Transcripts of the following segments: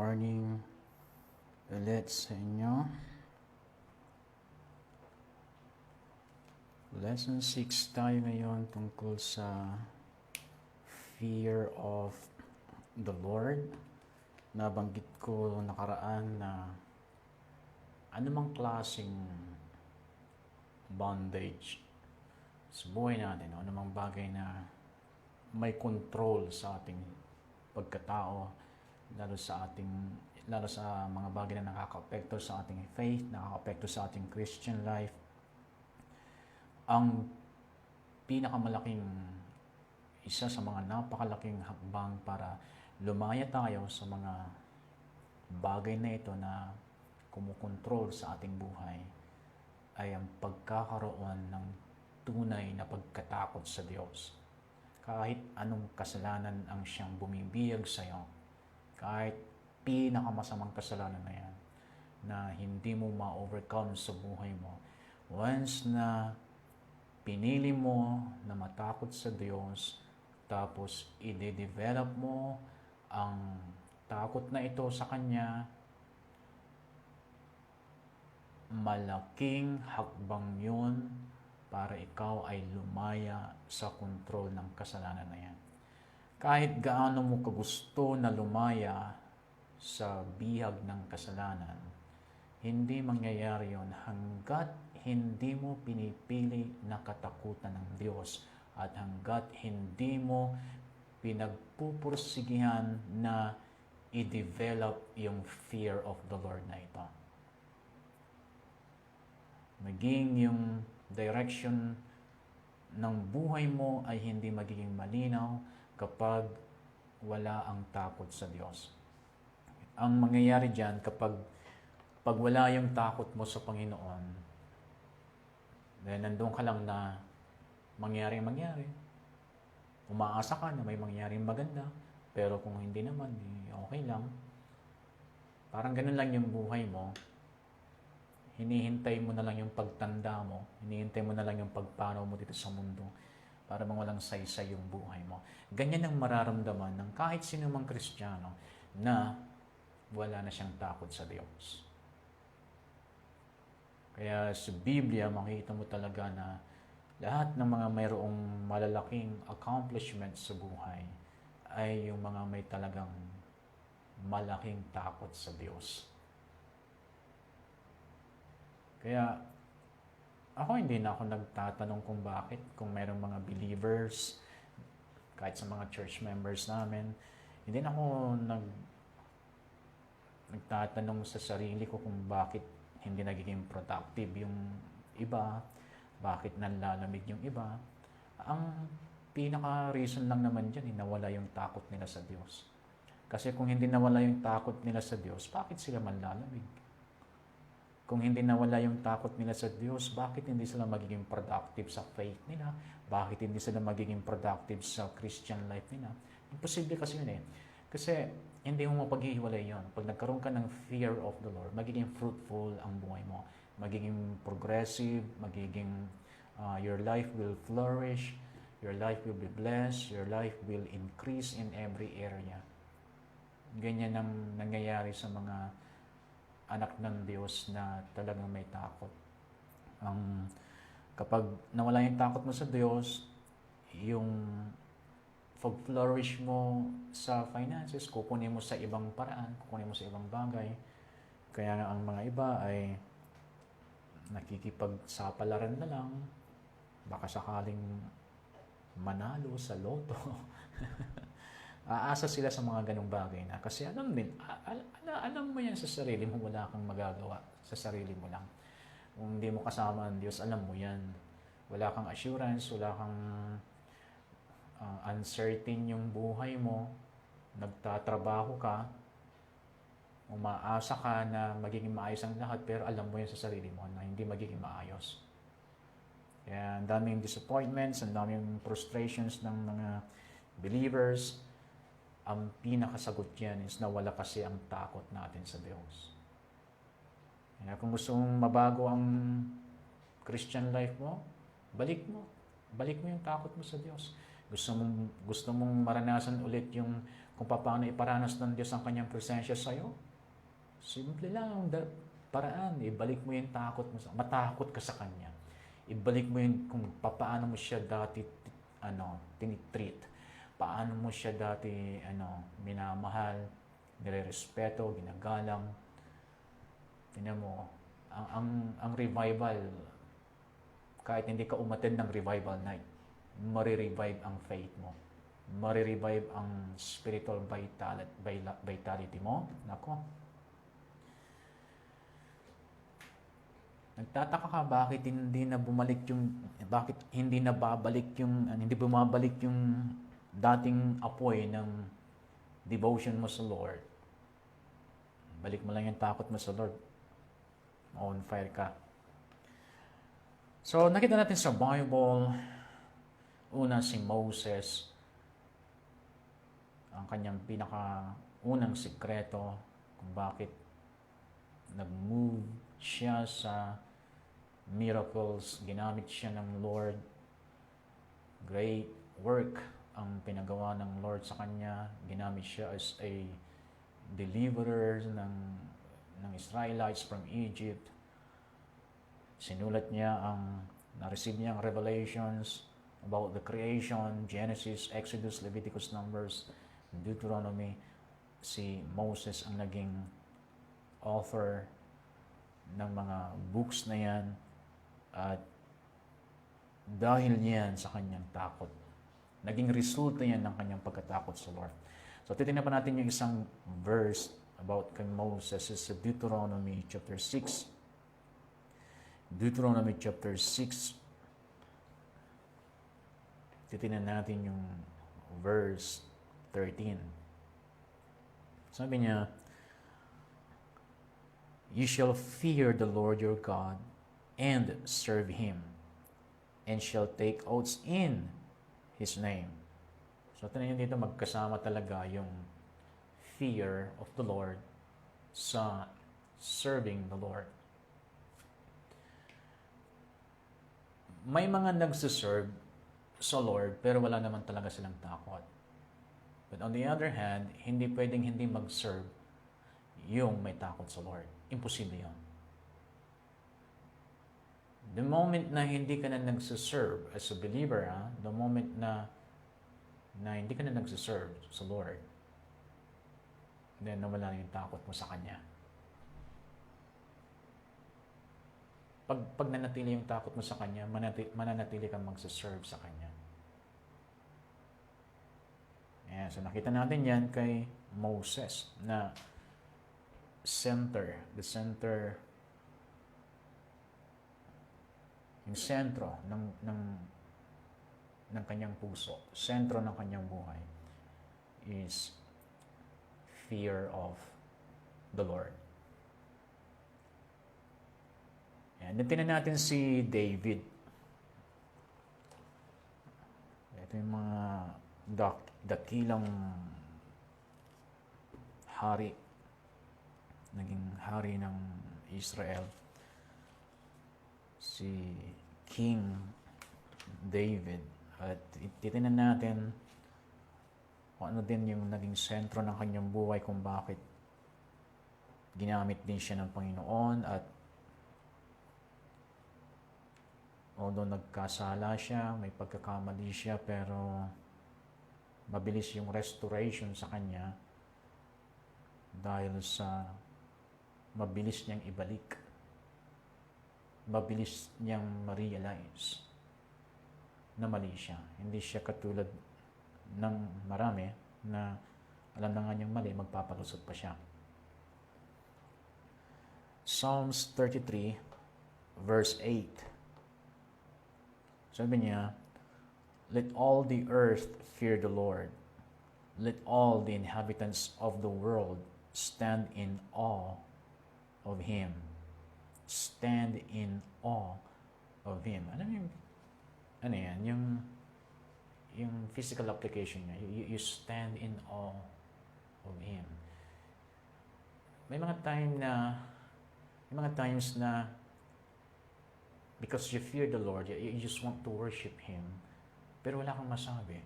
morning ulit sa inyo. Lesson 6 tayo ngayon tungkol sa fear of the Lord. Nabanggit ko nakaraan na anumang klaseng bondage sa buhay natin, anumang bagay na may control sa ating pagkatao, lalo sa mga bagay na nakaka-apekto sa ating faith, nakaka-apekto sa ating Christian life. Ang pinakamalaking, isa sa mga napakalaking hakbang para lumaya tayo sa mga bagay na ito na kumukontrol sa ating buhay ay ang pagkakaroon ng tunay na pagkatakot sa Diyos. Kahit anong kasalanan ang siyang bumibiyag sa iyo, kahit pinakamasamang kasalanan na yan, na hindi mo ma-overcome sa buhay mo, once na pinili mo na matakot sa Diyos, tapos i-develop mo ang takot na ito sa Kanya, malaking hakbang yun para ikaw ay lumaya sa kontrol ng kasalanan na yan. Kahit gaano mo kagusto na lumaya sa bihag ng kasalanan, hindi mangyayari yun hanggat hindi mo pinipili na katakutan ng Diyos at hanggat hindi mo pinagpupursigihan na i-develop yung fear of the Lord na ito. Maging yung direction ng buhay mo ay hindi magiging malinaw kapag wala ang takot sa Diyos. Ang mangyayari dyan kapag wala yung takot mo sa Panginoon, then nandun ka lang na mangyari. Umaasa ka na may mangyaring maganda, pero kung hindi naman, okay lang. Parang ganun lang yung buhay mo. Hinihintay mo na lang yung pagtanda mo, hinihintay mo na lang yung pagpanaw mo dito sa mundo para bang walang saysay yung buhay mo. Ganyan ang mararamdaman ng kahit sino mang Kristiyano na wala na siyang takot sa Diyos. Kaya sa Biblia, makikita mo talaga na lahat ng mga mayroong malalaking accomplishments sa buhay ay yung mga may talagang malaking takot sa Diyos. Kaya ako hindi na ako nagtatanong kung bakit, kung mayroong mga believers, kahit sa mga church members namin, hindi na ako nagtatanong sa sarili ko kung bakit hindi nagiging productive yung iba, bakit nanlalamig yung iba. Ang pinaka-reason lang naman dyan, nawala yung takot nila sa Diyos. Kasi kung hindi nawala yung takot nila sa Diyos, bakit sila manlalamig? Kung hindi nawala yung takot nila sa Diyos, bakit hindi sila magiging productive sa faith nila? Bakit hindi sila magiging productive sa Christian life nila? Imposible kasi yun eh. Kasi hindi mo mapaghihiwalay yun. Pag nagkaroon ka ng fear of the Lord, magiging fruitful ang buhay mo. Magiging progressive, your life will flourish, your life will be blessed, your life will increase in every area. Ganyan ang nangyayari sa mga anak ng Diyos na talagang may takot. Kapag nawala yung takot mo sa Diyos, yung pag-flourish mo sa finances, kukunin mo sa ibang paraan, kukunin mo sa ibang bagay. Kaya ang mga iba ay nakikipagsapalaran na lang, baka sakaling manalo sa loto. Aasa sila sa mga ganong bagay na kasi alam mo yan sa sarili mo, wala kang magagawa sa sarili mo lang. Kung hindi mo kasama ang Diyos, alam mo yan. Wala kang assurance, wala kang uncertain yung buhay mo, nagtatrabaho ka, umaasa ka na magiging maayos ang lahat, pero alam mo yan sa sarili mo na hindi magiging maayos. Kaya ang daming disappointments, ang daming frustrations ng mga believers. Ang pinakasagot yan is nawala kasi ang takot natin sa Diyos. Kaya kung gusto mong mabago ang Christian life mo, balik mo yung takot mo sa Diyos. Gusto mong maranasan ulit yung kung paano iparanas ng Diyos ang kanyang presensya sa'yo. Simple lang ang paraan. Ibalik mo yung takot mo. Matakot ka sa kanya. Ibalik mo yung kung paano mo siya dati tinitreat. Paano mo siya dati minamahal, nirerespeto, ginagalang. Tingnan mo, ang revival, kahit hindi ka umattend ng revival night, marirevive ang faith mo. Marirevive ang spiritual vitality mo. Nako. Nagtataka ka bakit hindi bumabalik yung dating apoy ng devotion mo sa Lord. Balik mo lang yung takot mo sa Lord. On fire ka. So, nakita natin sa Bible, una si Moses, ang kanyang pinakaunang sikreto kung bakit nag-move siya sa miracles, ginamit siya ng Lord. Great work ang pinagawa ng Lord sa kanya. Ginamit siya as a deliverer ng Israelites from Egypt. Sinulat niya na-receive niya ang revelations about the creation, Genesis, Exodus, Leviticus, Numbers, Deuteronomy. Si Moses ang naging author ng mga books na yan, at dahil niyan sa kanyang takot, naging resulta yan ng kanyang pagkatakot sa Lord. So titingnan pa natin yung isang verse about kay Moses sa Deuteronomy chapter 6. Deuteronomy chapter 6. Titingnan natin yung verse 13. Sabi niya, "You shall fear the Lord your God and serve Him, and shall take oaths in His name." So, tingnan dito, magkasama talaga yung fear of the Lord sa serving the Lord. May mga nagsiserve sa Lord, pero wala naman talaga silang takot. But on the other hand, hindi pwedeng hindi mag-serve yung may takot sa Lord. Imposible yun. The moment na hindi ka na nagsiserve as a believer, the moment na hindi ka na nagsiserve sa Lord, then nawala na yung takot mo sa Kanya. Pag nanatili yung takot mo sa Kanya, mananatili kang magsiserve sa Kanya. Yeah, so nakita natin yan kay Moses na the center, yung sentro ng kanyang puso, sentro ng kanyang buhay is fear of the Lord. And then tingnan natin si David. Ito yung mga dakilang hari, naging hari ng Israel, si King David. At titingnan natin kung ano din yung naging sentro ng kanyang buhay, kung bakit ginamit din siya ng Panginoon. At although nagkasala siya, may pagkakamali siya, pero mabilis yung restoration sa kanya dahil sa mabilis niyang ibalik. Mabilis niyang ma-realize na mali siya. Hindi siya katulad ng marami na alam na nga niyang mali, magpapalusot pa siya. Psalms 33 verse 8. Sabi niya, "Let all the earth fear the Lord. Let all the inhabitants of the world stand in awe of Him." Stand in awe of Him. Ano yan? Yung physical application niya. You stand in awe of Him. May mga times na because you fear the Lord, you just want to worship Him, pero wala kang masabi.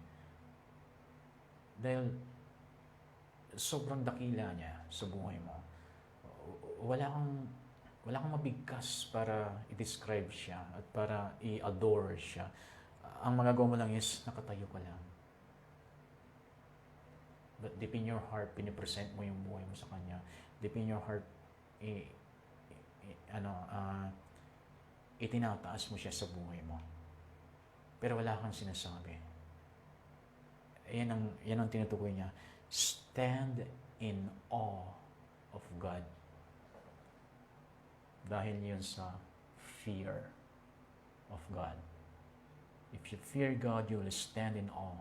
Dahil sobrang dakila niya sa buhay mo. Wala kang wala kang mabigkas para i-describe siya at para i-adore siya. Ang magagawa mo lang is nakatayo ka lang. But deep in your heart, pinipresent mo yung buhay mo sa Kanya. Deep in your heart, itinataas mo siya sa buhay mo. Pero wala kang sinasabi. Yan ang tinutukoy niya. Stand in awe of God. Dahil yun sa fear of God. If you fear God, you will stand in awe.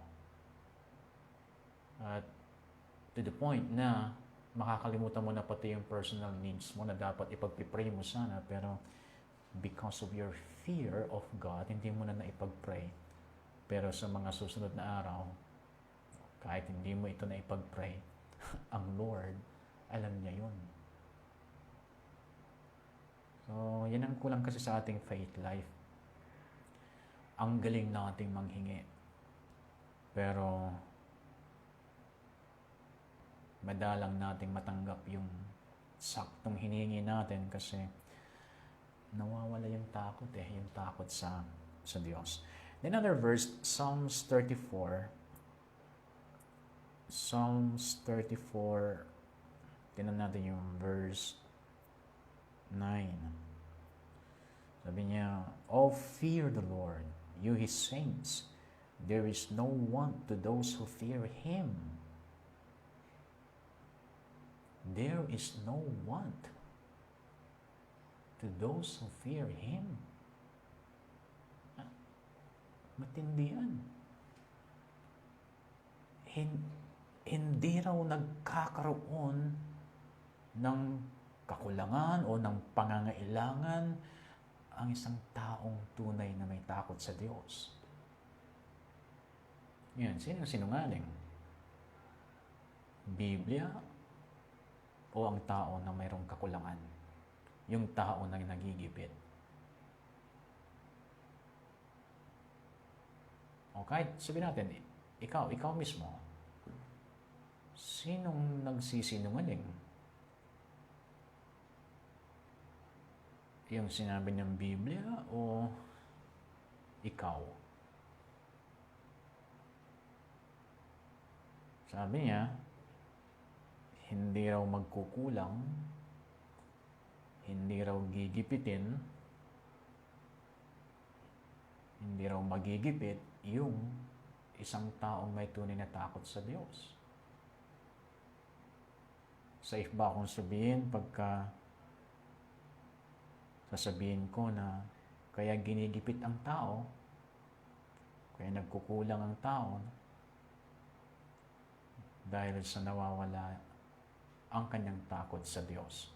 At to the point na makakalimutan mo na pati yung personal needs mo na dapat ipag-pray mo sana, pero because of your fear of God, hindi mo na naipag-pray. Pero sa mga susunod na araw, kahit hindi mo ito na ipag-pray, ang Lord, alam niya yun. So, yan ang kulang kasi sa ating faith life. Ang galing nating manghingi. Pero, madalang nating matanggap yung saktong hinihingi natin kasi nawawala yung takot sa Diyos. Another verse, Psalms 34, tingnan natin yung verse 9. Sabi niya, "Oh, fear the Lord, you His saints. There is no want to those who fear Him." There is no want to those who fear Him. Matindi yan. Hindi raw nagkakaroon ng kakulangan o ng pangangailangan ang isang taong tunay na may takot sa Diyos. Yan, sino sinungaling? Biblia o ang tao na mayroong kakulangan? Yung tao na nagigipit. O kahit sabihin natin, ikaw mismo, sinong nagsisinungaling? Yung sinabi ng Biblia o ikaw? Sabi niya, hindi raw magkukulang, hindi raw gigipitin, hindi raw magigipit yung isang taong may tunay na takot sa Diyos. Safe ba akong sabihin pagka sasabihin ko na kaya ginigipit ang tao, kaya nagkukulang ang tao, dahil sa nawawala ang kanyang takot sa Diyos.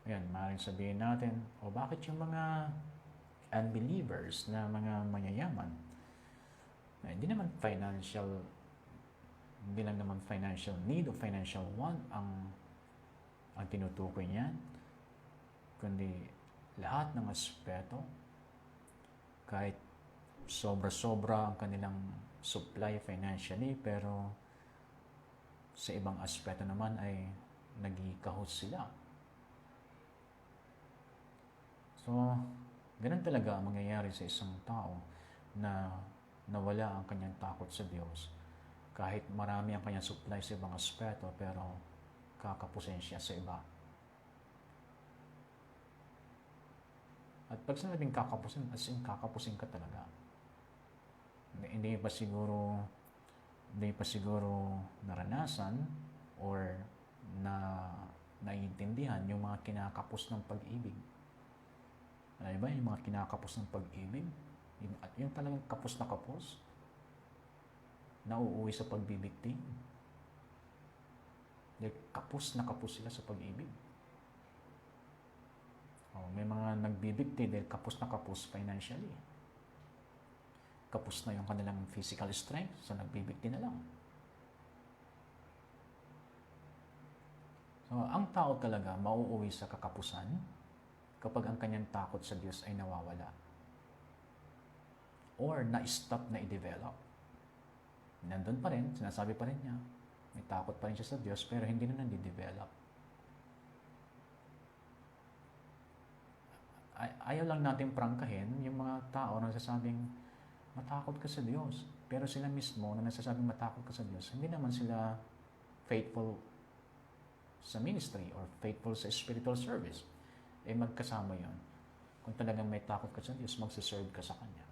Ayan, maaaring sabihin natin, o bakit yung mga unbelievers na mga mayayaman, hindi lang naman financial need o financial want ang tinutukoy niyan, kundi lahat ng aspeto, kahit sobra-sobra ang kanilang supply financially, pero sa ibang aspeto naman ay nagkikahos sila. So, ganun talaga ang mangyayari sa isang tao na nawala ang kanyang takot sa Diyos. Kahit marami ang kanyang supply sa ibang aspeto, pero kakapusin siya sa iba. At pag sinabing kakapusin, as in kakapusin ka talaga. Hindi pa siguro naranasan or naiintindihan yung mga kinakapos ng pag-ibig. Alam ba yung mga kinakapos ng pag-ibig? Yung talagang kapos na kapos, nauuwi sa pagbibigti. Kapos na kapos sila sa pag-ibig. May mga nagbibigti dahil kapos na kapos financially. Kapos na yung kanilang physical strength, so nagbibigti na lang. So, ang tao talaga mauuwi sa kakapusan kapag ang kanyang takot sa Diyos ay nawawala. Or na-stop na i-develop. Nandun pa rin, sinasabi pa rin niya, May takot pa rin siya sa Diyos, pero hindi na nandi-develop. Ayaw lang natin prangkahin yung mga tao na nagsasabing matakot ka sa Diyos. Pero sila mismo na nagsasabing matakot ka sa Diyos, hindi naman sila faithful sa ministry or faithful sa spiritual service. Magkasama yon. Kung talagang may takot ka sa Diyos, magsiserve ka sa Kanya.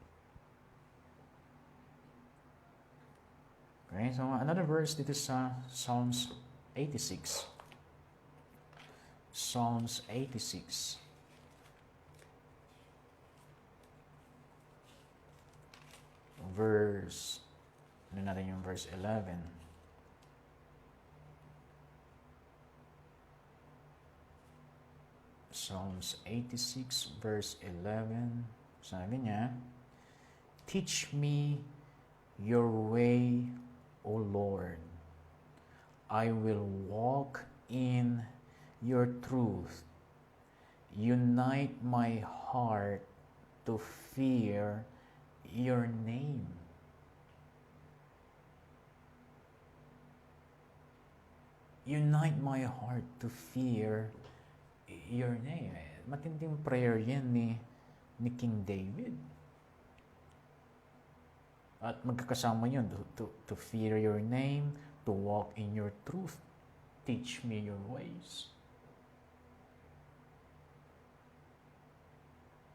Okay, so another verse dito sa Psalms 86. Psalms 86. Ano natin yung verse 11. Psalms 86 verse 11. Sabi niya, "Teach me your way, O Lord. I will walk in your truth. Unite my heart to fear your name." Unite my heart to fear your name. Matinding prayer yan ni King David. At magkakasama yun, to fear your name, to walk in your truth. Teach me your ways.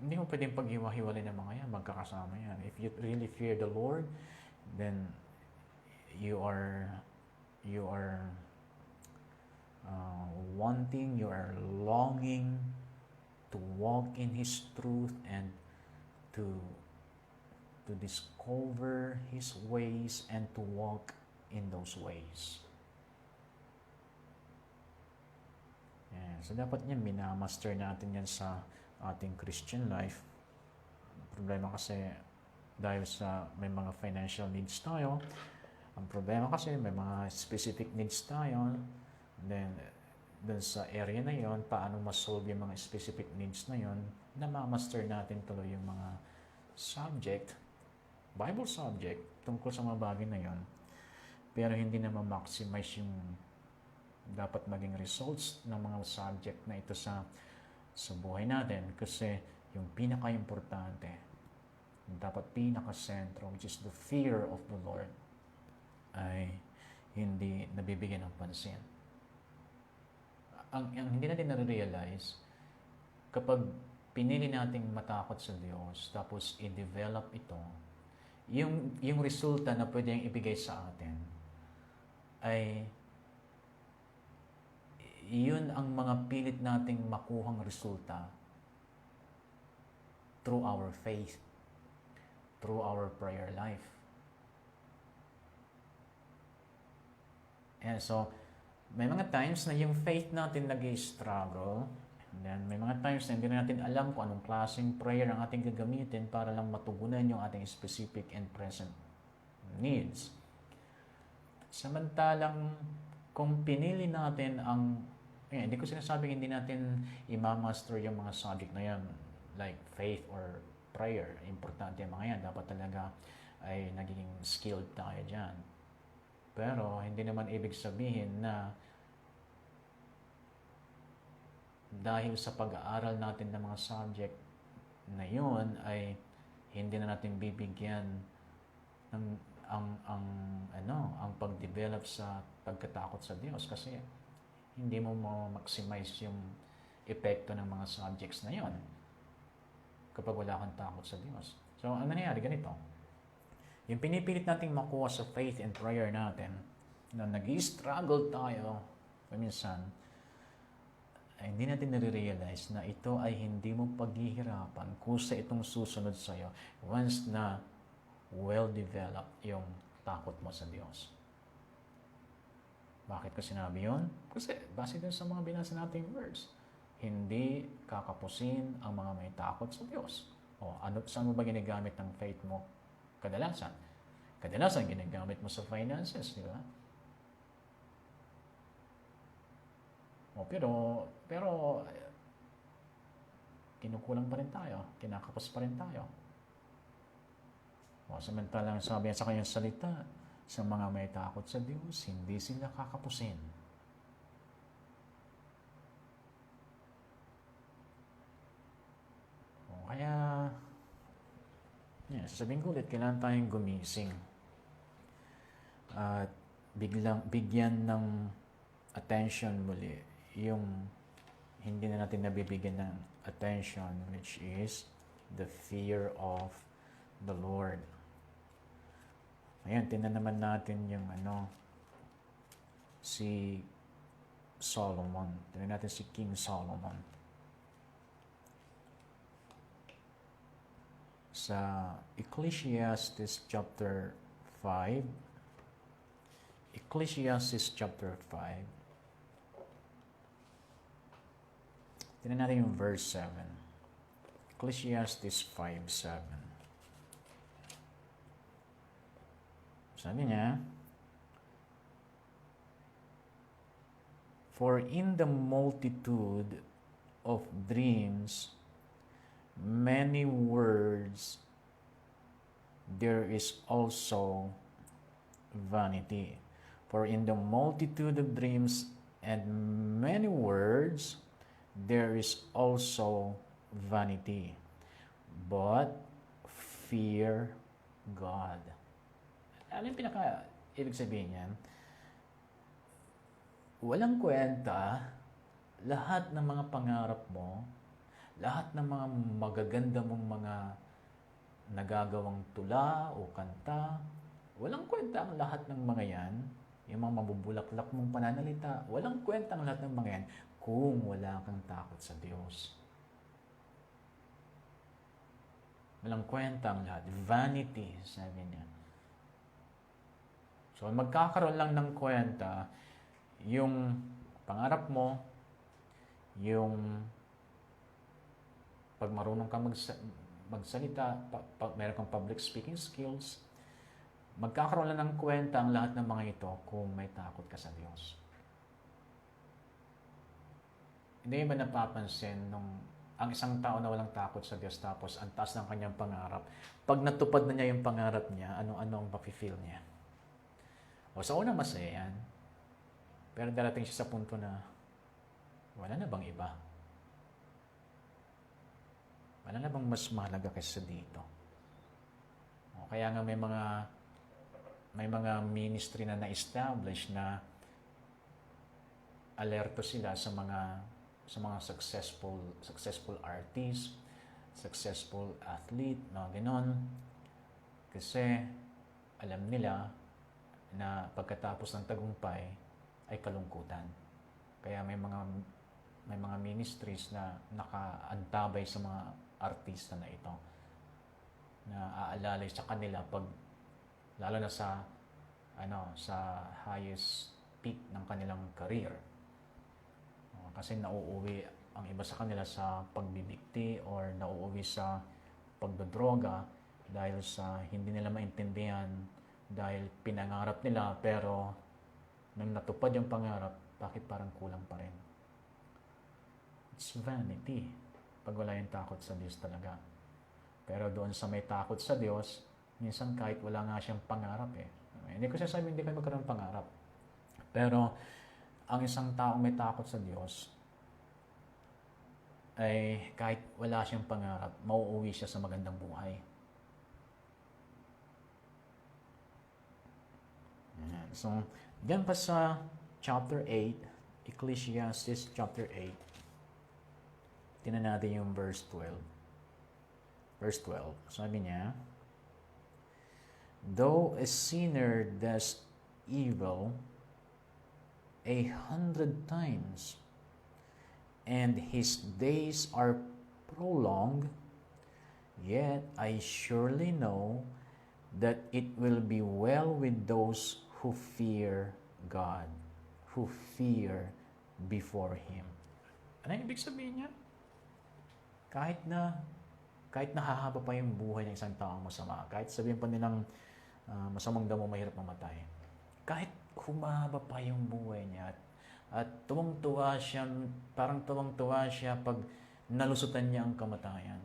Hindi mo pwedeng pag-iwa-hiwalay ng mga yan, magkakasama yan. If you really fear the Lord, then you are wanting, you are longing to walk in His truth and to discover His ways and to walk in those ways. Yeah. So dapat yan, minamaster natin yan sa ating Christian life. Problema kasi dahil sa may mga financial needs tayo, ang problema kasi may mga specific needs tayo, then dun sa area na yon, paano masolve yung mga specific needs na yon, namamaster natin tuloy yung mga subject, Bible subject, tungkol sa mga bagay na yon, pero hindi na ma-maximize yung dapat maging results ng mga subject na ito sa buhay natin, kasi yung pinaka-importante, yung dapat pinaka-sentro, which is the fear of the Lord, ay hindi nabibigyan ng pansin. Ang hindi natin na-realize, kapag pinili nating matakot sa Diyos, tapos i-develop ito, yung resulta na pwedeng ibigay sa atin, ay yun ang mga pilit nating makuhang resulta through our faith, through our prayer life. And so, may mga times na yung faith natin nag-i-struggle, and then may mga times na hindi natin alam kung anong klaseng prayer ang ating gagamitin para lang matugunan yung ating specific and present needs. Samantalang, kung pinili natin hindi ko sinasabing hindi natin i-master yung mga subject na yan, like faith or prayer. Importante yung mga yan. Dapat talaga ay naging skilled tayo dyan. Pero hindi naman ibig sabihin na dahil sa pag-aaral natin ng mga subject na yun ay hindi na natin bibigyan ng ang pag-develop sa pagkatakot sa Diyos, kasi hindi mo ma-maximize yung epekto ng mga subjects na yon kapag wala kang takot sa Diyos. So, ang nangyayari ganito, yung pinipilit nating makuha sa faith and prayer natin, na nag-i-struggle tayo minsan, ay hindi natin nare-realize na ito ay hindi mo paghihirapan kusa itong susunod sa'yo once na well-developed yung takot mo sa Diyos. Bakit ko sinabi yun? Kasi base din sa mga binasa nating words, hindi kakapusin ang mga may takot sa Diyos. Saan mo ba ginagamit ng faith mo? Kadalasan ginagamit mo sa finances, di ba? Pero kinukulang pa rin tayo, kinakapos pa rin tayo. Samantalang sabi sa kanyang salita, Sa mga may takot sa Diyos, hindi sila kakapusin. O kaya, sasabihin ko ulit, kailangan tayong gumising. At bigyan ng attention muli yung hindi na natin nabibigyan ng attention, which is the fear of the Lord. Ayan, tingnan naman natin yung si Solomon. Tingnan natin si King Solomon. Sa Ecclesiastes chapter 5. Ecclesiastes chapter 5. Tingnan natin yung verse 7. Ecclesiastes 5:7. Sabi niya, for in the multitude of dreams, many words, there is also vanity. For in the multitude of dreams and many words, there is also vanity. But fear God. Ano yung ibig sabihin niyan? Walang kwenta, lahat ng mga pangarap mo, lahat ng mga magaganda mong mga nagagawang tula o kanta, walang kwenta ang lahat ng mga yan, yung mga mabubulaklak mong pananalita, walang kwenta ang lahat ng mga yan kung wala kang takot sa Diyos. Walang kwenta ang lahat. Vanity, sabi niya. So, magkakaroon lang ng kwenta yung pangarap mo, yung pag marunong kang magsalita, meron kang public speaking skills, magkakaroon lang ng kwenta ang lahat ng mga ito kung may takot ka sa Diyos. Hindi ba napapansin ang isang tao na walang takot sa Diyos tapos ang taas ng kanyang pangarap, pag natupad na niya yung pangarap niya, ano-ano ang mapifeel niya? O sa una masaya yan. Pero darating siya sa punto na wala na bang iba? Wala na bang mas mahalaga kaysa dito? O kaya nga may mga ministry na na-establish na alerto sila sa mga successful artist, successful athlete, ganon. Kasi alam nila na pagkatapos ng tagumpay ay kalungkutan. Kaya may mga ministries na nakaantabay sa mga artista na ito na aalalay sa kanila lalo na sa highest peak ng kanilang career. Kasi nauuwi ang iba sa kanila sa pagbibikti or nauuwi sa pagdodroga dahil sa hindi nila maintindihan, dahil pinangarap nila pero nung natupad yung pangarap, bakit parang kulang pa rin? It's vanity pag wala yung takot sa Diyos talaga. Pero doon sa may takot sa Diyos, minsan kahit wala nga siyang pangarap Hindi ko sasabihin hindi kayo magkaroon ng pangarap. Pero ang isang taong may takot sa Diyos ay kahit wala siyang pangarap, mauuwi siya sa magandang buhay. So, diyan pa sa chapter 8, Ecclesiastes chapter 8, tingnan natin yung verse 12. Verse 12, sabi niya, though a sinner does evil 100 times, and his days are prolonged, yet I surely know that it will be well with those who fear God, who fear before Him. Ano yung ibig sabihin niya? Kahit na hahaba pa yung buhay ng isang taong masama, kahit sabihin pa nilang masamang damo mahirap mamatay, kahit humaba pa yung buhay niya at tuwang-tuwa siya pag nalusutan niya ang kamatayan.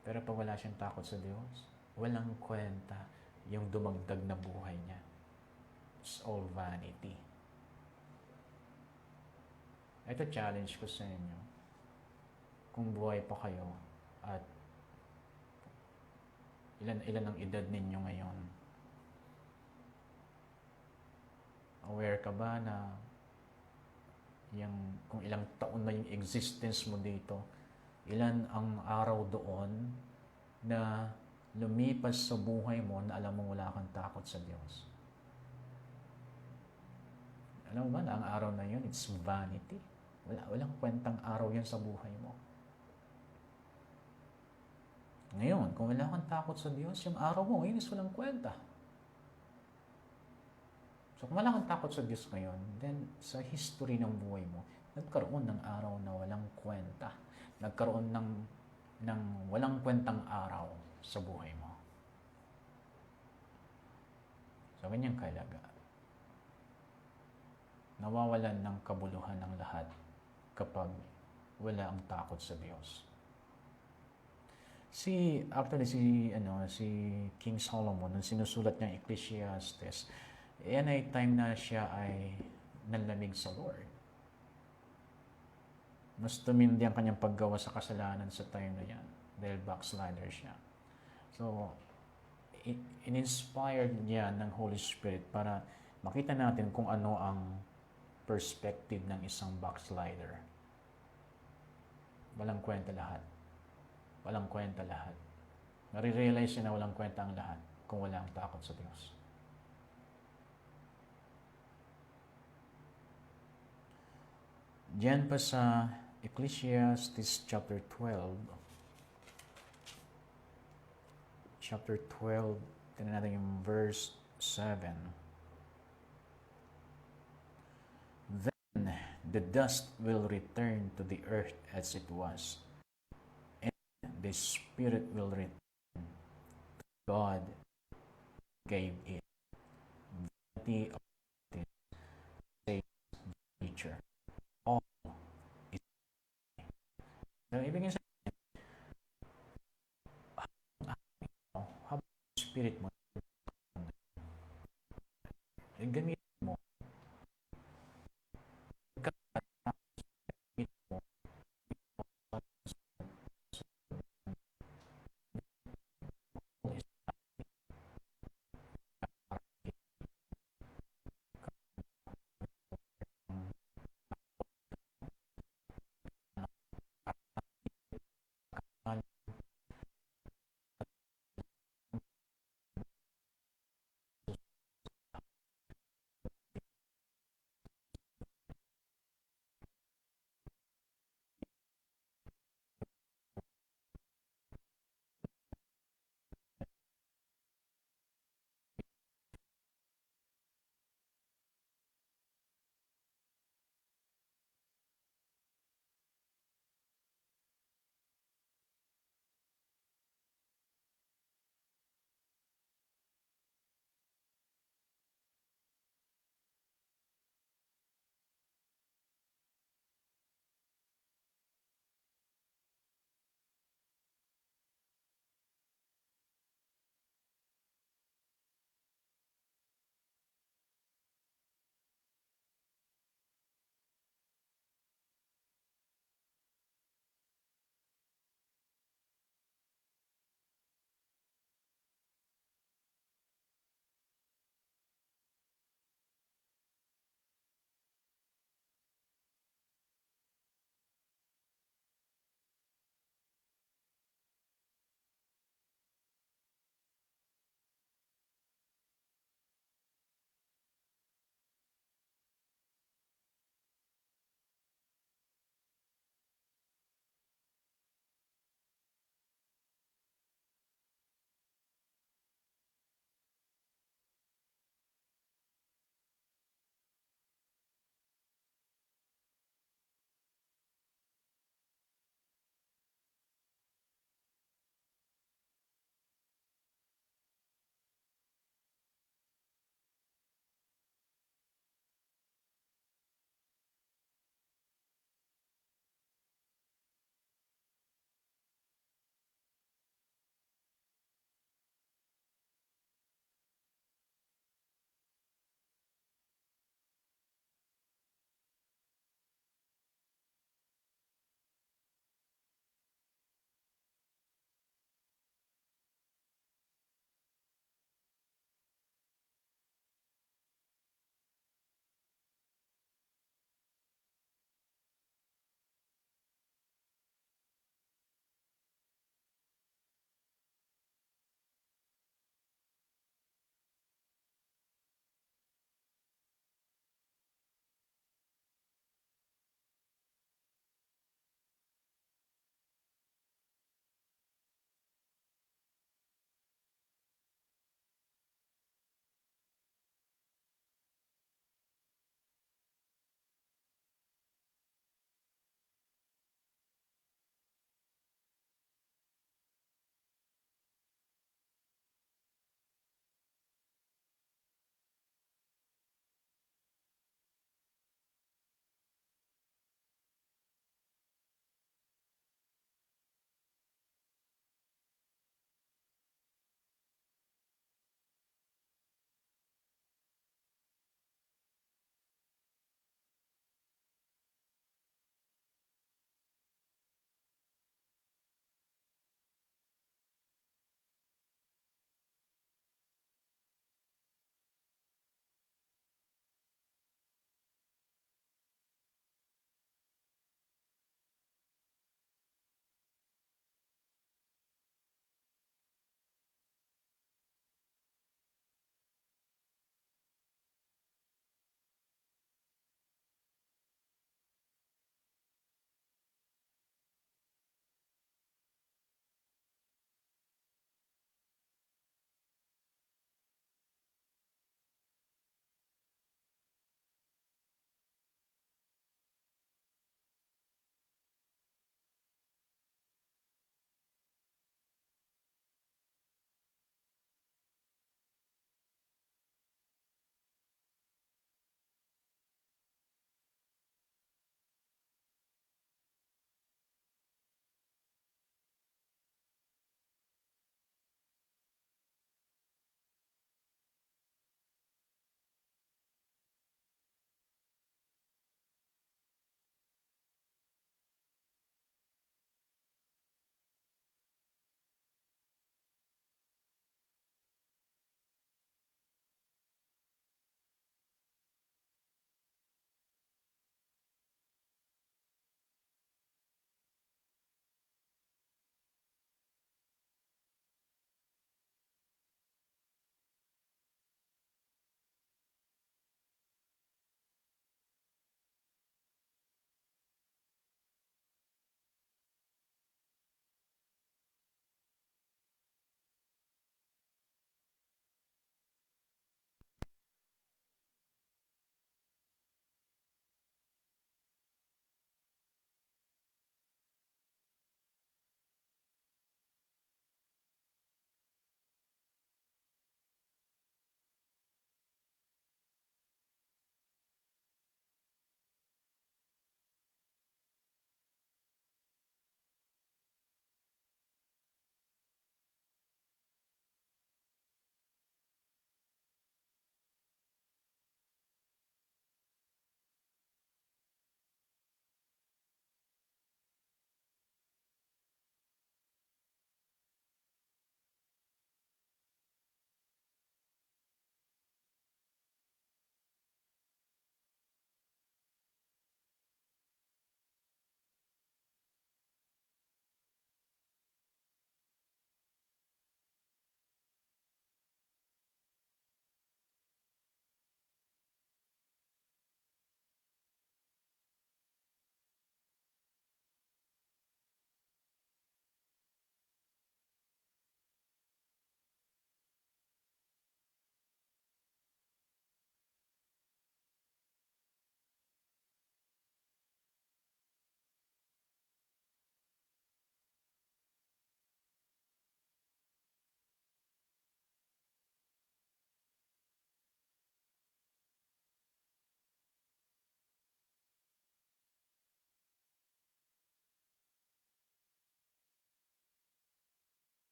Pero pag wala siyang takot sa Diyos, walang kwenta yung dumagdag na buhay niya. It's all vanity. Ito challenge ko sa inyo. Kung buhay pa kayo at ilan ang edad ninyo ngayon, aware ka ba na kung ilang taon na yung existence mo dito, ilan ang araw doon na lumipas sa buhay mo na alam mo wala kang takot sa Diyos? Alam mo ba na ang araw na yun, it's vanity. Walang kwentang araw yan sa buhay mo. Ngayon, kung wala kang takot sa Diyos, yung araw mo ngayon is walang kwenta. So kung wala kang takot sa Diyos ngayon, then sa history ng buhay mo, nagkaroon ng araw na walang kwenta. Nagkaroon ng walang kwentang araw sa buhay mo. So ganyan kalaga. Nawawalan ng kabuluhan ng lahat kapag wala ang takot sa Diyos. Si King Solomon, nung sinusulat niya Ecclesiastes, yan ay time na siya ay nanlamig sa Lord. Mas tumindi ang kanyang paggawa sa kasalanan sa time na yan dahil backslider siya. So, in-inspired niya ng Holy Spirit para makita natin kung ano ang perspective ng isang backslider. Walang kwenta lahat. Walang kwenta lahat. Nare-realize niya na walang kwenta ang lahat kung wala ang takot sa Diyos. Diyan pa sa Ecclesiastes chapter 12, tingnan natin yung verse 7. Then the dust will return to the earth as it was, and the spirit will return to God who gave it. Vanity of this says nature. All is so, ibig sabihin, habang spirit mo, gamit mo,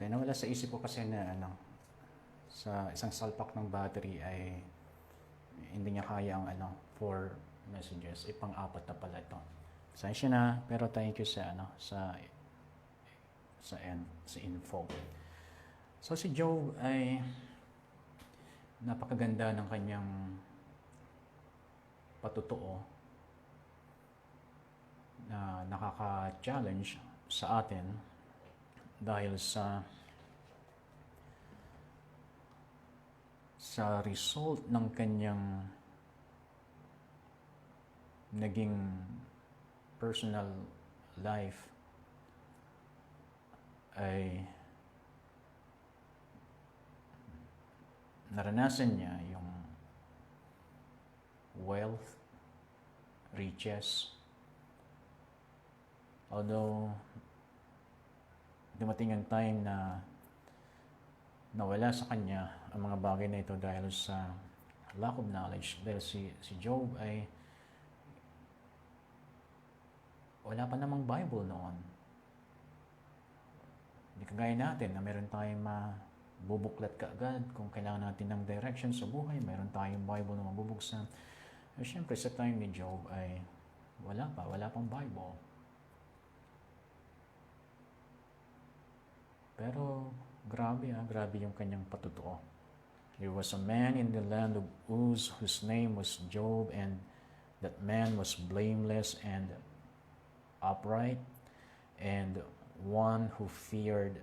Kaya nawala sa isip ko kasi na sa isang salpak ng battery ay hindi niya kaya ang 4 messages. Pang-apat na pala ito. Pasensya na, pero thank you sa sa info. So si Job ay napakaganda ng kanyang patutuo na nakaka-challenge sa atin dahil sa result ng kanyang naging personal life ay naranasan niya yung wealth, riches. Although dumating ang time na nawala sa kanya ang mga bagay na ito dahil sa lack of knowledge. Dahil si Job ay wala pa namang Bible noon. Hindi kagaya natin na meron tayong mabubuklat kaagad kung kailangan natin ng direction sa buhay. Meron tayong Bible na mabubuksan. Siyempre sa time ni Job ay wala pang Bible. Pero grabe yung kanyang patutuo. There was a man in the land of Uz whose name was Job, and that man was blameless and upright, and one who feared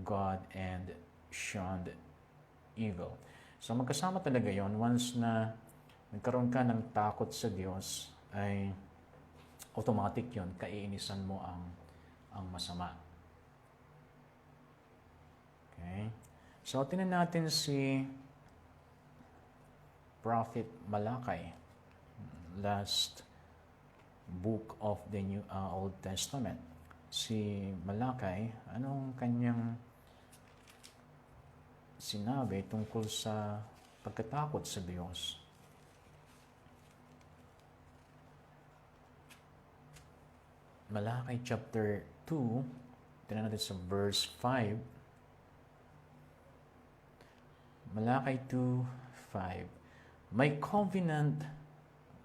God and shunned evil. So magkasama talaga yon. Once na nagkaroon ka ng takot sa Diyos, ay automatic yon, kaiinisan mo ang masama. Okay? So tingnan natin si Prophet Malakay, last book of the Old Testament. Si Malakay, anong kanyang sinabi tungkol sa pagkatakot sa Diyos? Malakay chapter 2, tingnan natin sa verse 5. Malakay 2:5. My covenant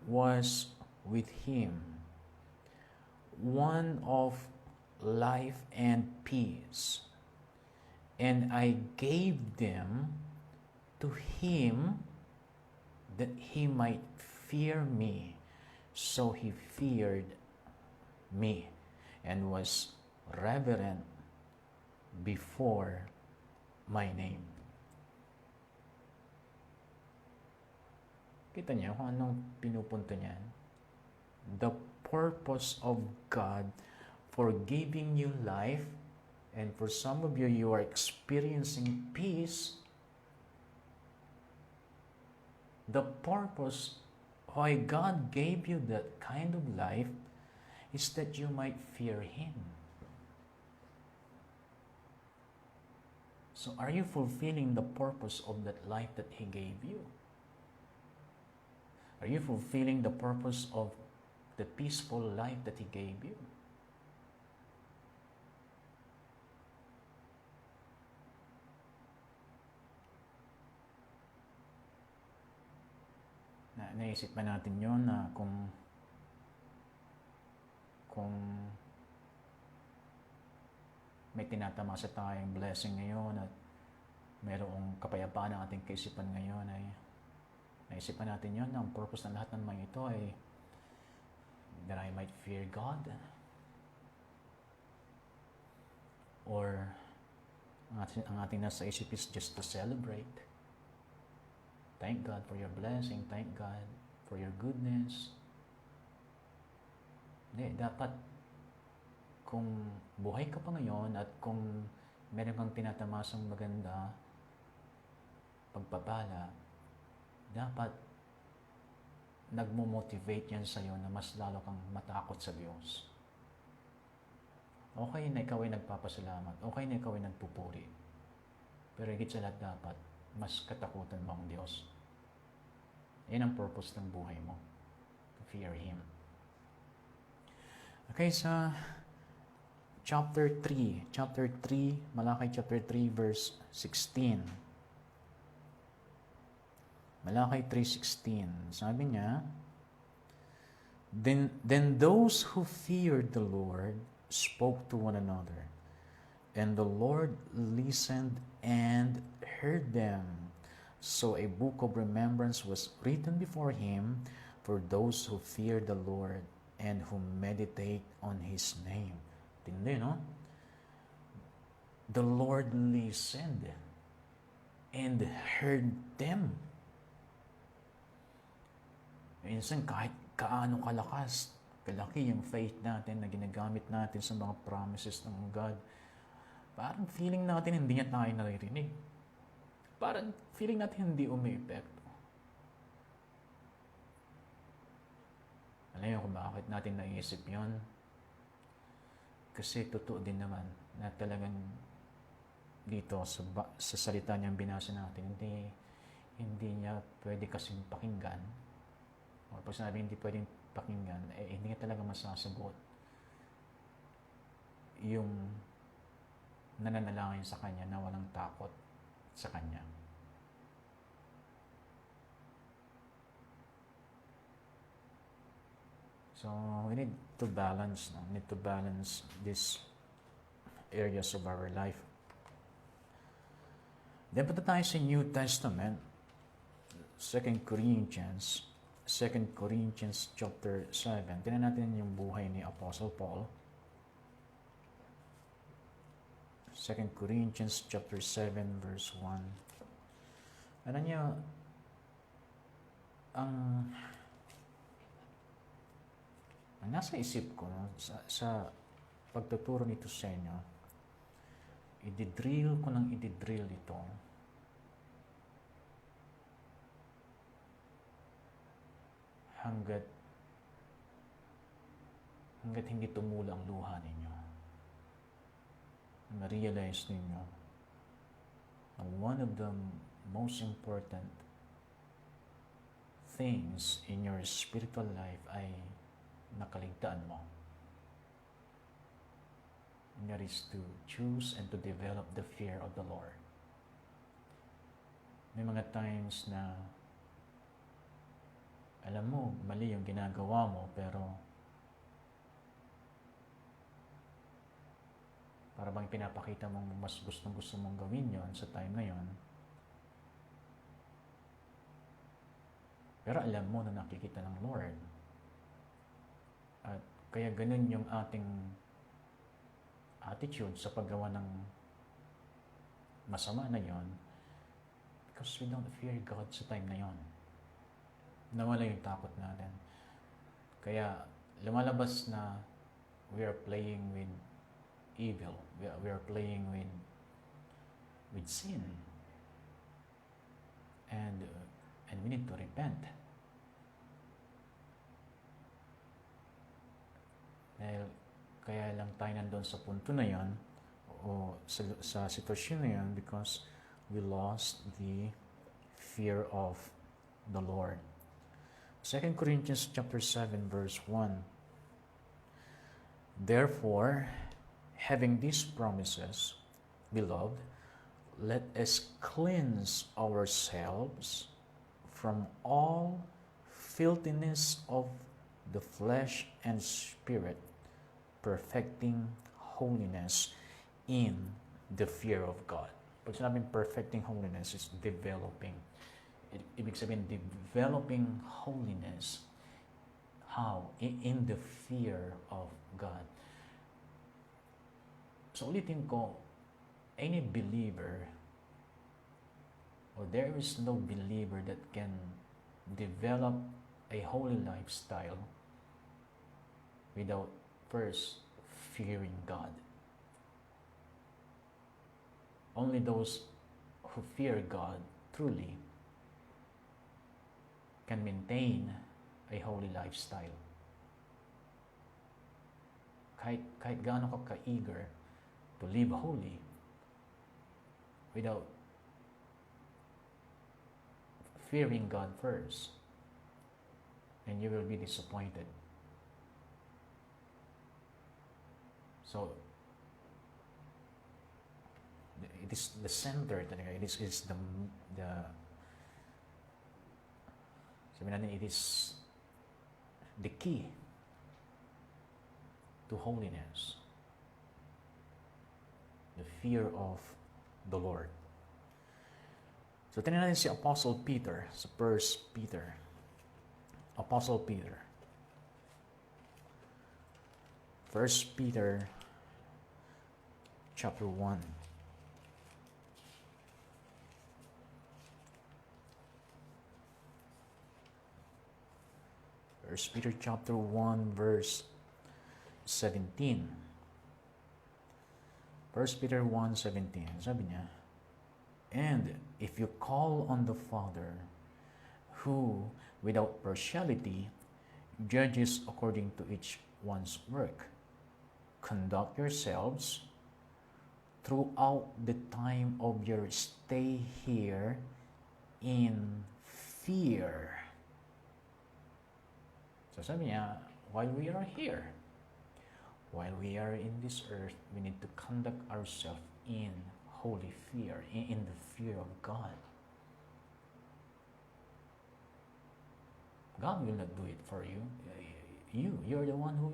was with him, one of life and peace, and I gave them to him that he might fear me. So he feared me and was reverent before my name. Kita niyo kung anong pinupunto niyan? The purpose of God for giving you life, and for some of you, you are experiencing peace. The purpose why God gave you that kind of life is that you might fear Him. So are you fulfilling the purpose of that life that He gave you? Are you fulfilling the purpose of the peaceful life that He gave you? Naisip ba natin yon na kung may tinatamasa tayong blessing ngayon at mayroong kapayapaan ng ating kaisipan ngayon, ay naisipan natin yon na ang purpose ng lahat ng mga ito ay that I might fear God, or ang ating nasa isip is just to celebrate. Thank God for your blessing. Thank God for your goodness. Hindi, dapat kung buhay ka pa ngayon at kung meron kang tinatamasang maganda, pagpapala, dapat nagmo-motivate yan sa'yo na mas lalo kang matakot sa Diyos. Okay na ikaw ay nagpapasalamat. Okay na ikaw ay nagpupuri. Pero higit sa lahat dapat, mas katakutan mo ang Diyos. Yan ang purpose ng buhay mo. To fear Him. Okay, sa chapter 3, Malakay chapter 3, verse 16. Malakay 3:16. Sabi niya, Then those who feared the Lord spoke to one another, and the Lord listened and heard them. So a book of remembrance was written before him for those who fear the Lord and who meditate on His name. Tindi, no? The Lord listened and heard them. Minsan kahit kaano kalakas, kalaki yung faith natin na ginagamit natin sa mga promises ng God, parang feeling natin hindi niya tayo naririnig. Parang feeling natin hindi umi-epekto. Alam niyo kung bakit natin naisip yon? Kasi totoo din naman na talagang dito sa salita niyang binasa natin, hindi niya pwede kasing pakinggan. O pag sinabi hindi pwedeng pakinggan, hindi niya talaga masasagot yung nananalangin sa Kanya na walang takot sa Kanya. So, we need to balance these areas of our life. Then punta tayo sa New Testament, 2 Corinthians chapter 7. Tingnan natin yung buhay ni Apostle Paul. 2 Corinthians chapter 7 verse 1. Ano niya, ang nasa isip ko, no, sa pagtuturo nito sa inyo, i-drill ito hanggat hindi tumula ang luha ninyo. Ma-realize ninyo na one of the most important things in your spiritual life ay nakaligtaan mo. And that is to choose and to develop the fear of the Lord. May mga times na alam mo, mali yung ginagawa mo, pero para bang pinapakita mong mas gusto mong gawin yon sa time na yon. Pero alam mo na nakikita ng Lord. At kaya ganun yung ating attitude sa paggawa ng masama na yon, because we don't fear God sa time na yon. Nawala yung takot natin. Kaya lumalabas na we are playing with evil. We are playing with sin. And we need to repent. Dahil kaya lang tayo nandun sa punto na yon o sa sitwasyon na yon because we lost the fear of the Lord. 2 Corinthians chapter 7 verse 1. Therefore, having these promises, beloved, let us cleanse ourselves from all filthiness of the flesh and spirit, perfecting holiness in the fear of God. Pag sinabing perfecting holiness, is developing. Ibig sabihin, developing holiness. How? In the fear of God. So ulitin ko, any believer, or there is no believer that can develop a holy lifestyle without first fearing God. Only those who fear God truly can maintain a holy lifestyle. Kahit gaano ka ka-eager to live holy, without fearing God first, then you will be disappointed. So, it is the center talaga. It is the sabi natin, it is the key to holiness. The fear of the Lord. So, tingnan natin si Apostle Peter sa 1 Peter. Apostle Peter. 1 Peter chapter 1. First Peter chapter 1 verse 17. 1 Peter 1:17. Sabi niya, and if you call on the Father, who without partiality judges according to each one's work, conduct yourselves throughout the time of your stay here in fear. So sabi niya, while we are here, while we are in this earth, we need to conduct ourselves in holy fear, in the fear of God. God will not do it for you. You're the one who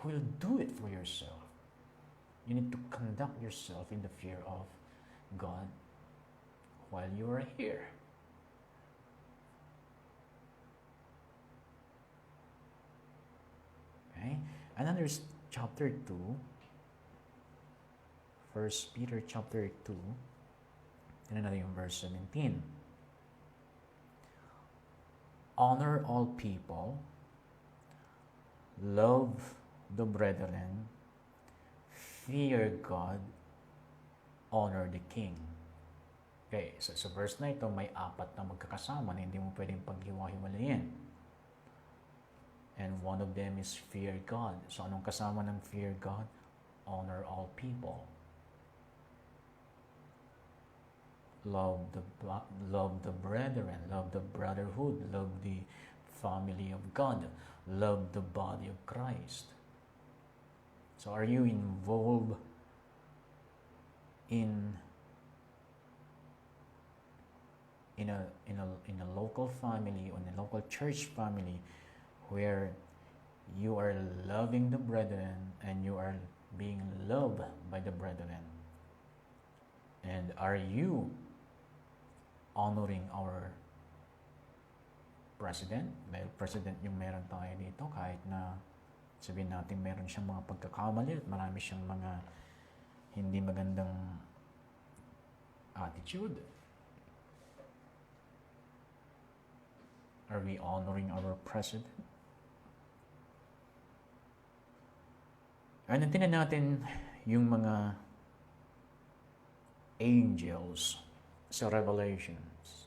will do it for yourself. You need to conduct yourself in the fear of God while you are here. Okay? And then there's chapter 2, 1 Peter chapter 2, tignan natin yung verse 17. Honor all people, love the brethren, fear God, honor the king. Okay, so sa verse na ito, may 4 na magkakasama na hindi mo pwedeng paghiwa-hiwalayin. And one of them is fear God. So anong kasama ng fear God? Honor all people. Love the brethren, love the brotherhood, love the family of God, love the body of Christ. So are you involved in a local family, or in a local church family, where you are loving the brethren and you are being loved by the brethren? And are you honoring our president? Dahil president yung meron tayo dito, kahit na sabihin natin meron siyang mga pagkakamali at marami siyang mga hindi magandang attitude. Are we honoring our president? Ano, tingnan natin yung mga angels sa Revelations.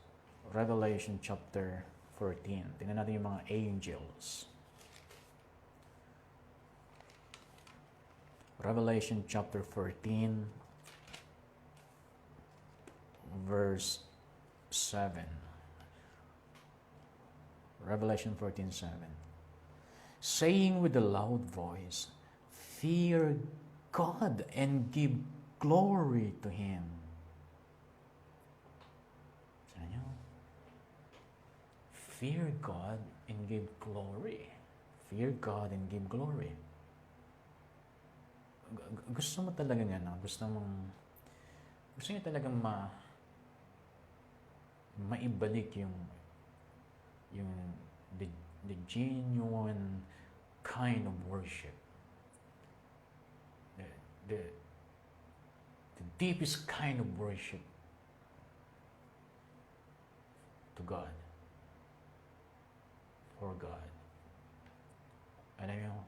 Revelation chapter 14. Tingnan natin yung mga angels. Revelation chapter 14, verse 7. Revelation 14:7. Saying with a loud voice, fear God and give glory to Him. Fear God and give glory. Fear God and give glory. Gusto mo talaga nga, no? Gusto niya talagang maibalik yung the genuine kind of worship. The deepest kind of worship to God, for God. Alam mo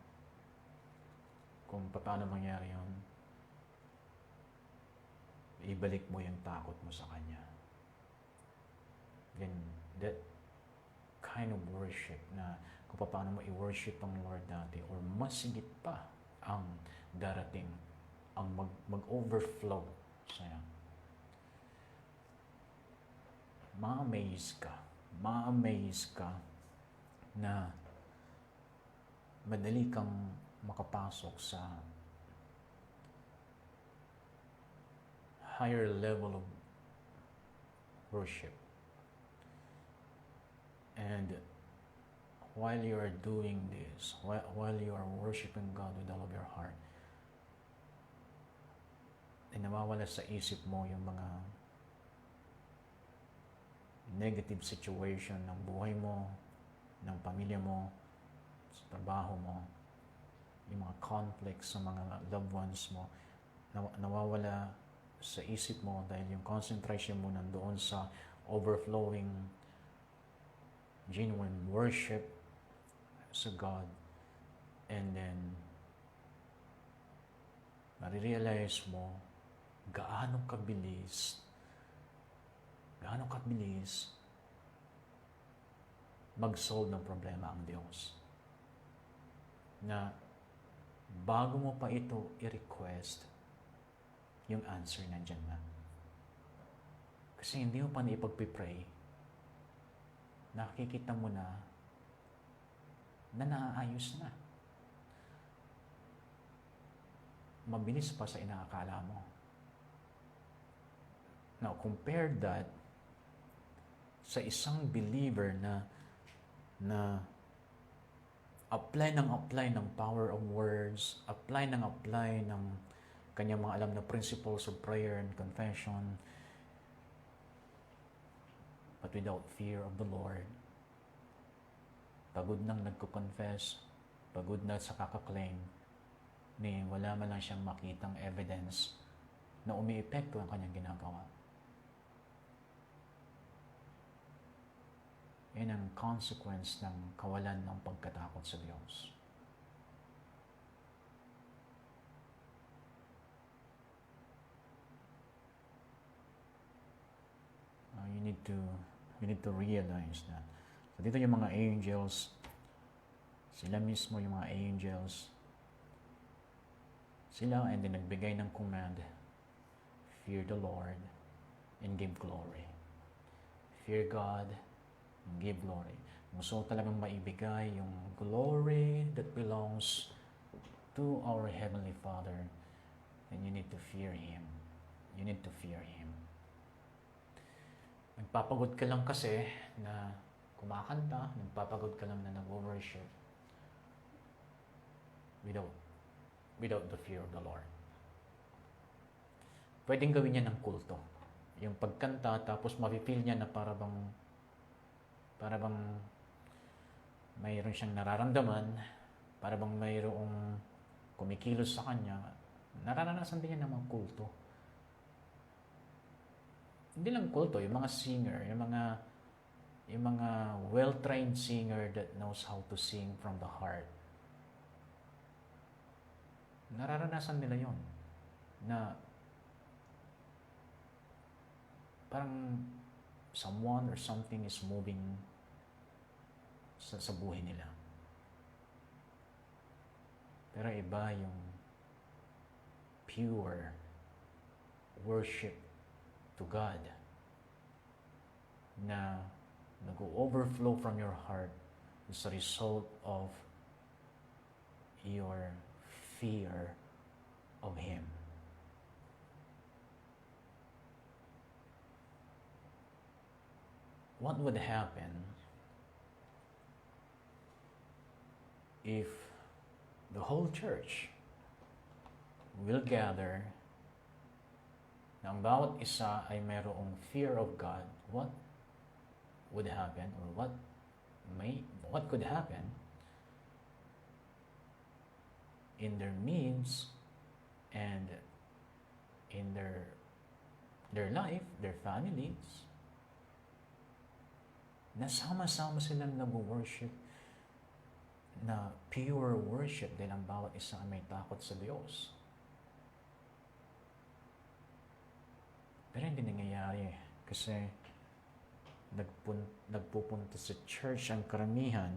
kung paano mangyari yun? Ibalik mo yung takot mo sa Kanya. Then that kind of worship, na kung paano mo i-worship ang Lord dati, or mas higit pa ang darating, ang mag-overflow sa'yo. Ma-amaze ka na madali kang makapasok higher level of worship. And while you are doing this, while you are worshiping God with all of your heart, ay nawawala sa isip mo yung mga negative situation ng buhay mo, ng pamilya mo, sa trabaho mo, yung mga conflicts sa mga loved ones mo, nawawala sa isip mo dahil yung concentration mo nandoon sa overflowing genuine worship sa God. And then marirealize mo gaano kabilis mag-solve ng problema ang Diyos. Na bago mo pa ito i-request, yung answer nandyan na. Kasi hindi mo pa naipag-pray, nakikita mo na naaayos na. Mabilis pa sa inaakala mo. Now, compare that sa isang believer na apply ng power of words, apply ng kanyang mga alam na principles of prayer and confession, but without fear of the Lord. Pagod nang nagko-confess, pagod na sa kakaklaim, ni wala man lang siyang makitang evidence na umiepekto ang kanyang ginagawa. Yan ang consequence ng kawalan ng pagkatakot sa Diyos. You need to realize that. So dito yung mga angels, sila mismo yung mga angels, sila and then nagbigay ng command, fear the Lord and give glory. Fear God and give glory. Gusto talagang maibigay yung glory that belongs to our Heavenly Father, and you need to fear Him. You need to fear Him. Nagpapagod ka lang kasi na kumakanta, nagpapagod ka lang na nag-worship without the fear of the Lord. Pwedeng gawin niya ng kulto. Yung pagkanta, tapos mapipil niya na para bang mayroon siyang nararamdaman, para bang mayroong kumikilos sa kanya, nararanasan din niya ng mga kulto. Hindi lang kulto, yung mga singer, yung mga well-trained singer that knows how to sing from the heart. Nararanasan nila yon na parang someone or something is moving sa buhay nila. Pero iba yung pure worship to God na nag-overflow from your heart as a result of your fear of Him. What would happen if the whole church will gather na ang bawat isa ay mayroong fear of God? What would happen, or what could happen in their midst and in their life, their families, na sama-sama silang nag-worship na pure worship din ang bawat isa ay may takot sa Diyos. Pero hindi nangyayari kasi nagpupunta sa church ang karamihan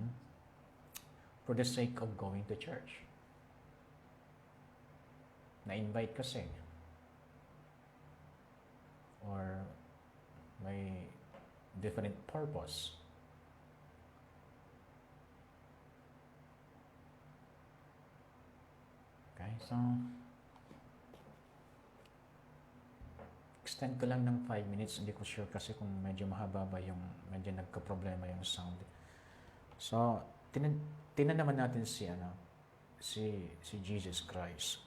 for the sake of going to church. Na-invite kasi. Or may different purpose. Okay, so extend ko lang ng 5 minutes. Hindi ko sure kasi kung medyo mahaba ba yung medyo nagka-problema yung sound. So, tinan naman natin si Jesus Christ.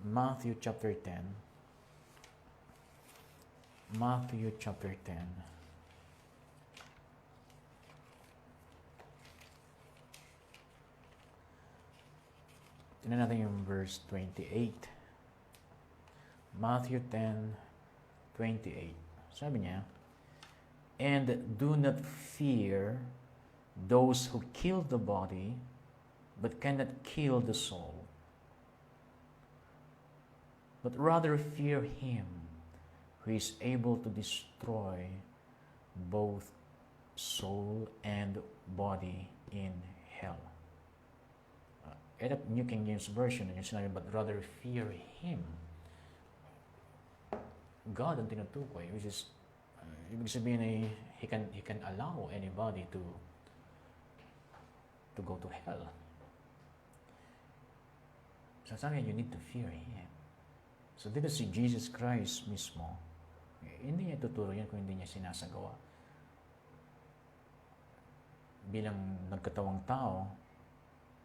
Matthew chapter 10. Matthew chapter 10. Tingnan natin yung verse 28. Matthew 10:28. Sabi niya, "And do not fear those who kill the body, but cannot kill the soul. But rather fear him who is able to destroy both soul and body in hell." New King James Version, yung sinabi, but rather fear Him. God ang tinutukoy, which is, ibig sabihin ay He can allow anybody to go to hell. So sabi niya, you need to fear Him. So dito si Jesus Christ mismo, hindi niya tuturo yan kung hindi niya sinasagawa. Bilang nagkatawang tao,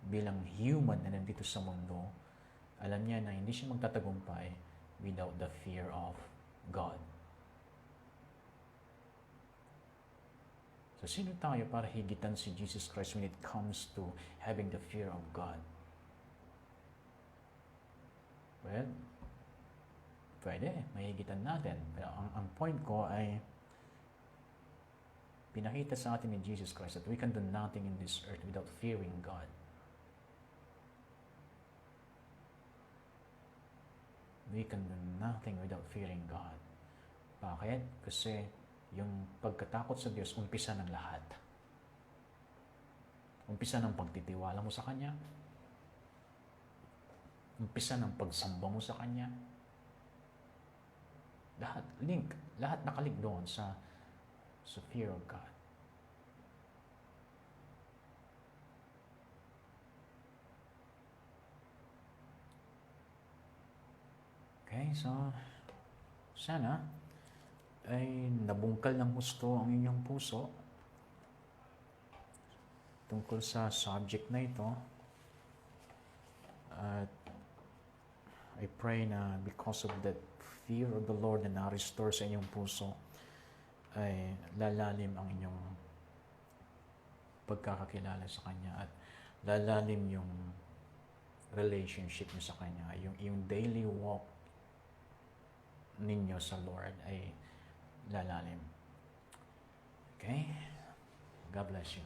bilang human na nandito sa mundo, alam niya na hindi siya magtatagumpay without the fear of God. So, sino tayo para higitan si Jesus Christ when it comes to having the fear of God? Well, pwede, mahigitan natin. Pero ang point ko ay, pinakita sa atin ni Jesus Christ that we can do nothing in this earth without fearing God. We can do nothing without fearing God. Bakit? Kasi yung pagkatakot sa Diyos, umpisa ng lahat. Umpisa ng pagtitiwala mo sa Kanya. Umpisa ng pagsamba mo sa Kanya. Lahat nakalik doon sa fear of God. Okay, so sana ay nabungkal ng husto ang inyong puso tungkol sa subject na ito. At I pray na because of that fear of the Lord na na-restore sa inyong puso, ay lalalim ang inyong pagkakakilala sa Kanya at lalalim yung relationship niyo sa Kanya, yung daily walk ninyo sa Lord ay lalalim. Okay? God bless you.